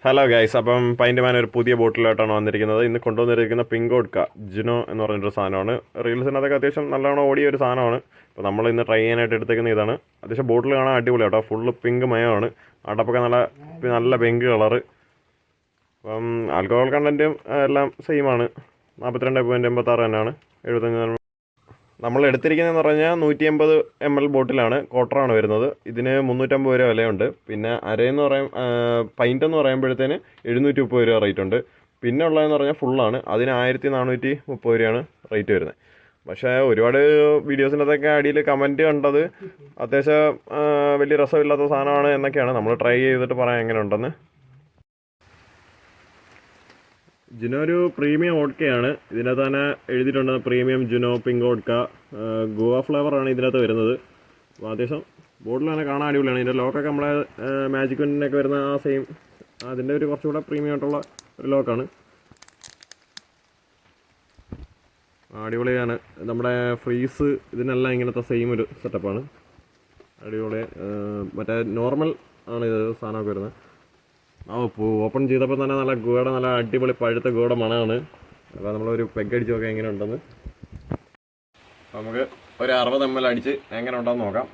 Hello guys, അപ്പം പൈൻറ്റ്മാൻ ഒരു പുതിയ ബോട്ടിലോട്ടാണ് വന്നിരിക്കുന്നത്. ഇന്ന് കൊണ്ടുവന്നിരിക്കുന്ന പിങ്കോഡ്ക ജിനോ എന്ന് പറഞ്ഞൊരു സാധനമാണ്. റീൽസിനകത്തൊക്കെ അത്യാവശ്യം നല്ലോണം ഓടിയ ഒരു സാധനമാണ്. അപ്പോൾ നമ്മൾ ഇന്ന് ട്രൈ ചെയ്യാനായിട്ട് എടുത്തേക്കുന്ന ഇതാണ്. അത്യാവശ്യം ബോട്ടിൽ കാണാൻ അടിപൊളി കേട്ടോ. Full pink മയമാണ്. അടപ്പൊക്കെ നല്ല നല്ല പിങ്ക് കളറ്. അപ്പം ആൽക്കഹോൾ കണ്ടൻറ്റും എല്ലാം സെയിമാണ്. 42.86 തന്നെയാണ്. 75 നമ്മൾ എടുത്തിരിക്കുന്നതെന്ന് പറഞ്ഞാൽ 180 ml ബോട്ടിലാണ്. ക്വാർട്ടറാണ് വരുന്നത്. ഇതിന് 350 രൂപ വിലയുണ്ട്. പിന്നെ അരയെന്ന് പറയും പൈൻ്റ് എന്ന് പറയുമ്പോഴത്തേന് 730 രൂപ റേറ്റ് ഉണ്ട്. പിന്നെ ഉള്ളതെന്ന് പറഞ്ഞാൽ ഫുള്ളാണ്. അതിന് 1430 രൂപയാണ് റേറ്റ് വരുന്നത്. പക്ഷേ ഒരുപാട് വീഡിയോസിനകത്തൊക്കെ അടിയിൽ കമൻറ്റ് കണ്ടത് അത്യാവശ്യം വലിയ രസമില്ലാത്ത സാധനമാണ് എന്നൊക്കെയാണ്. നമ്മൾ ട്രൈ ചെയ്തിട്ട് പറയാം എങ്ങനെ ഉണ്ടെന്ന്. ജിനോ ഒരു പ്രീമിയം വോഡ്കയാണ്. ഇതിനകത്ത് തന്നെ എഴുതിയിട്ടുണ്ട് premium Gino pink vodka. Goa ഫ്ലേവറാണ് ഇതിനകത്ത് വരുന്നത്. അപ്പോൾ അത്യാവശ്യം ബോട്ടിൽ തന്നെ കാണാൻ അടിപൊളിയാണ്. ഇതിൻ്റെ ലോക്കൊക്കെ നമ്മളെ മാജിക് വിൻഡിനൊക്കെ വരുന്ന ആ സെയിം അതിൻ്റെ ഒരു കുറച്ചുകൂടെ പ്രീമിയം ആയിട്ടുള്ള ഒരു ലോക്കാണ്. അടിപൊളിയാണ്. നമ്മുടെ ഫ്രീസ് ഇതിനെല്ലാം ഇങ്ങനത്തെ സെയിം ഒരു സെറ്റപ്പാണ്. അടിപൊളി. മറ്റേ നോർമൽ ആണ് ഇത് സാധനമൊക്കെ വരുന്നത്. ഓപ്പൺ ചെയ്തപ്പോൾ തന്നെ നല്ല ഗോഡ, നല്ല അടിപൊളി പഴുത്ത ഗോഡ മണമാണ്. അപ്പോൾ നമ്മളൊരു പെഗ് അടിച്ച് നോക്കാം എങ്ങനെ ഉണ്ടെന്ന്. നമുക്ക് ഒരു 60 ml അടിച്ച് എങ്ങനെ ഉണ്ടെന്ന് നോക്കാം.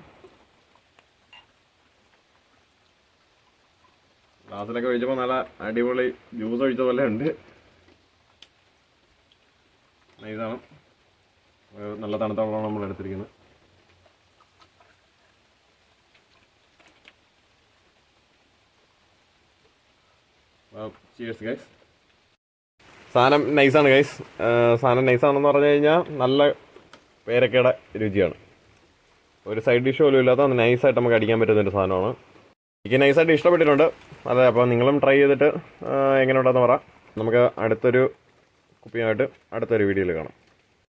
ഗ്ലാസ്സിലൊക്കെ ഒഴിച്ചപ്പോൾ നല്ല അടിപൊളി ജ്യൂസ് ഒഴിച്ച പോലെ ഉണ്ട്. ഇതാണ് നല്ല തണുത്ത വെള്ളമാണ് നമ്മൾ എടുത്തിരിക്കുന്നത്. Cheers guys. സാധനം നൈസാണ് ഗൈസ്. സാധനം നൈസാണെന്ന് പറഞ്ഞു കഴിഞ്ഞാൽ നല്ല പേരക്കയുടെ രുചിയാണ്. ഒരു സൈഡ് ഡിഷ് പോലും ഇല്ലാത്ത നൈസായിട്ട് നമുക്ക് അടിക്കാൻ പറ്റുന്നൊരു സാധനമാണ്. എനിക്ക് നൈസായിട്ട് ഇഷ്ടപ്പെട്ടിട്ടുണ്ട്. അതെ, അപ്പോൾ നിങ്ങളും ട്രൈ ചെയ്തിട്ട് എങ്ങനെ ഉണ്ടെന്ന് പറ. നമുക്ക് അടുത്തൊരു കുപ്പിയായിട്ട് അടുത്തൊരു വീഡിയോയിൽ കാണാം.